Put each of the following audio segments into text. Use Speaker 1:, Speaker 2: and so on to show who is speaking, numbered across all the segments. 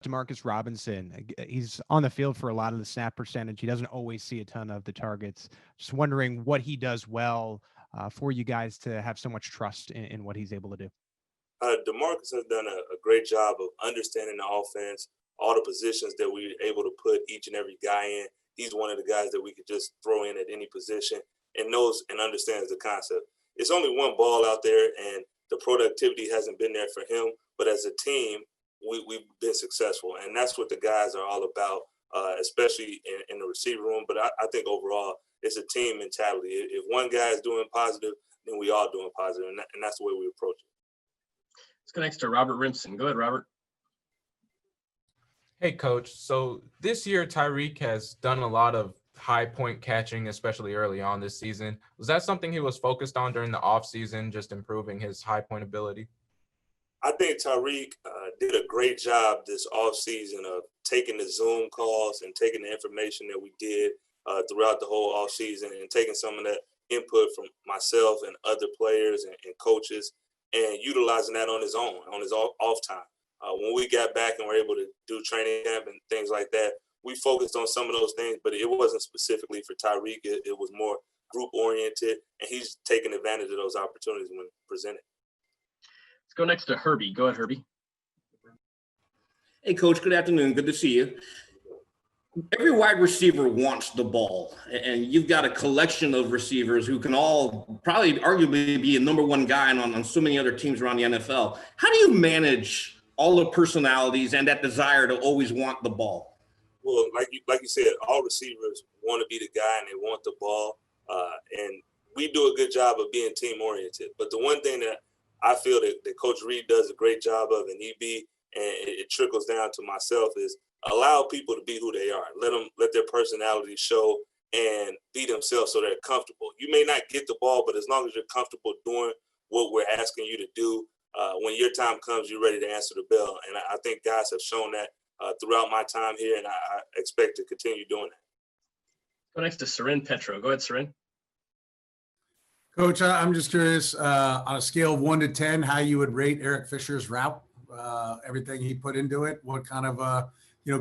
Speaker 1: Demarcus Robinson. He's on the field for a lot of the snap percentage. He doesn't always see a ton of the targets. Just wondering what he does well for you guys to have so much trust in what he's able to do.
Speaker 2: DeMarcus has done a great job of understanding the offense, all the positions that we're able to put each and every guy in. He's one of the guys that we could just throw in at any position and knows and understands the concept. It's only one ball out there, and the productivity hasn't been there for him. But as a team, we've been successful, and that's what the guys are all about, especially in the receiver room. But I think overall, it's a team mentality. If one guy is doing positive, then we all doing positive, and that's the way we approach it.
Speaker 3: Let's go next to Robert Rimson. Go ahead, Robert.
Speaker 4: Hey, Coach. So this year, Tyreek has done a lot of high point catching, especially early on this season. Was that something he was focused on during the offseason, just improving his high point ability?
Speaker 2: I think Tyreek did a great job this offseason of taking the Zoom calls and taking the information that we did throughout the whole offseason and taking some of that input from myself and other players and coaches and utilizing that on his own, on his off time. When we got back and were able to do training camp and things like that, we focused on some of those things, but it wasn't specifically for Tyreek. It was more group-oriented, and he's taking advantage of those opportunities when presented.
Speaker 3: Let's go next to Herbie. Go ahead, Herbie.
Speaker 5: Hey, Coach. Good afternoon. Good to see you. Every wide receiver wants the ball, and you've got a collection of receivers who can all probably arguably be a number one guy on so many other teams around the NFL. How do you manage all the personalities and that desire to always want the ball?
Speaker 2: Well, like you said, all receivers want to be the guy and they want the ball, and we do a good job of being team-oriented. But the one thing that I feel that Coach Reed does a great job of, and and it trickles down to myself, is allow people to be who they are. Let their personality show and be themselves so they're comfortable. You may not get the ball, but as long as you're comfortable doing what we're asking you to do, when your time comes, you're ready to answer the bell. And I think guys have shown that throughout my time here, and I expect to continue doing that.
Speaker 3: Go next to Sarin Petro. Go ahead, Sarin.
Speaker 6: Coach, I'm just curious, on a scale of 1 to 10, how you would rate Eric Fisher's route, everything he put into it, what kind of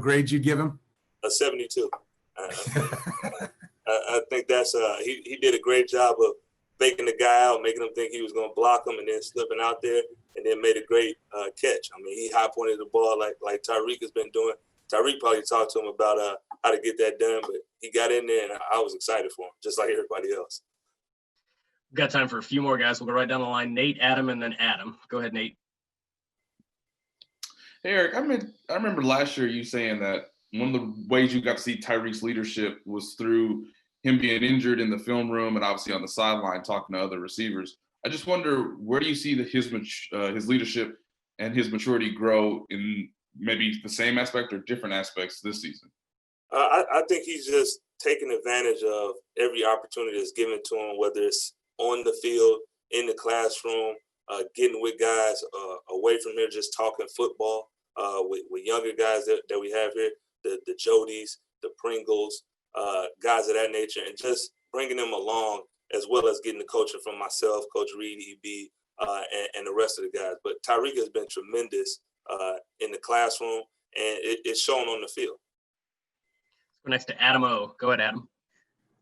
Speaker 6: grades you'd give him?
Speaker 2: A 72. I think that's he did a great job of faking the guy out, making him think he was going to block him, and then slipping out there, and then made a great catch. I mean, he high pointed the ball like Tyreek has been doing. Tyreek probably talked to him about how to get that done, but he got in there, and I was excited for him, just like everybody else.
Speaker 3: We've got time for a few more guys. We'll go right down the line. Nate, Adam, and then Adam. Go ahead, Nate.
Speaker 7: Hey, Eric, I remember last year you saying that one of the ways you got to see Tyreek's leadership was through him being injured in the film room and obviously on the sideline talking to other receivers. I just wonder, where do you see his leadership and his maturity grow in maybe the same aspect or different aspects this season?
Speaker 2: I think he's just taking advantage of every opportunity that's given to him, whether it's on the field, in the classroom, getting with guys away from here, just talking football with younger guys that we have here, the Jodys, the Pringles, guys of that nature, and just bringing them along, as well as getting the coaching from myself, Coach Reed, EB, and the rest of the guys. But Tyreek has been tremendous in the classroom, and it's shown on the field.
Speaker 3: Let's go next to Adam O. Go ahead, Adam.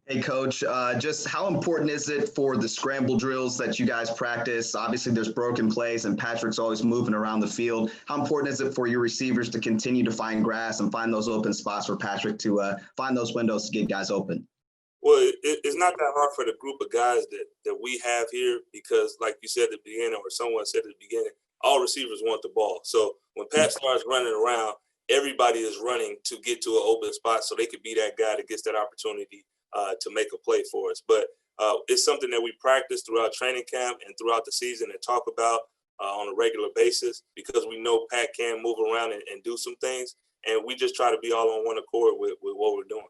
Speaker 8: Hey, Coach, just how important is it for the scramble drills that you guys practice? Obviously, there's broken plays, and Patrick's always moving around the field. How important is it for your receivers to continue to find grass and find those open spots for Patrick to find those windows to get guys open?
Speaker 2: Well, it's not that hard for the group of guys that we have here because, like you said at the beginning, or someone said at the beginning, all receivers want the ball. So when Pat starts running around, everybody is running to get to an open spot so they could be that guy that gets that opportunity to make a play for us. But it's something that we practice throughout training camp and throughout the season and talk about on a regular basis because we know Pat can move around and do some things. And we just try to be all on one accord with what we're doing.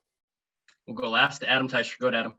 Speaker 3: We'll go last to Adam Teicher. Go ahead, Adam.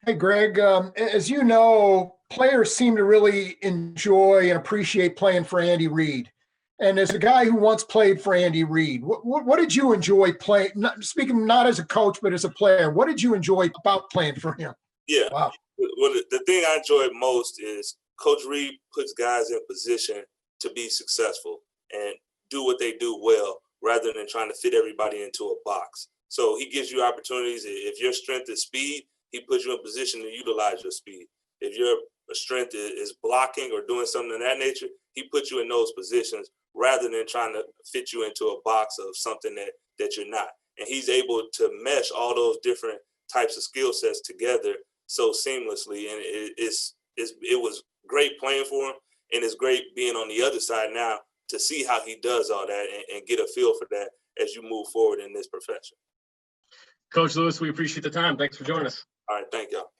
Speaker 9: Hey, Greg, as you know, players seem to really enjoy and appreciate playing for Andy Reid. And as a guy who once played for Andy Reid, what did you enjoy playing? Speaking not as a coach, but as a player, what did you enjoy about playing for him?
Speaker 2: Yeah.
Speaker 9: Wow.
Speaker 2: Well, the thing I enjoyed most is Coach Reid puts guys in position to be successful. And do what they do well rather than trying to fit everybody into a box. So he gives you opportunities. If your strength is speed, he puts you in position to utilize your speed. If your strength is blocking or doing something of that nature, he puts you in those positions rather than trying to fit you into a box of something that you're not. And he's able to mesh all those different types of skill sets together so seamlessly. And it was great playing for him, and it's great being on the other side now to see how he does all that and get a feel for that as you move forward in this profession.
Speaker 3: Coach Lewis, we appreciate the time. Thanks for joining us.
Speaker 2: All right, thank y'all.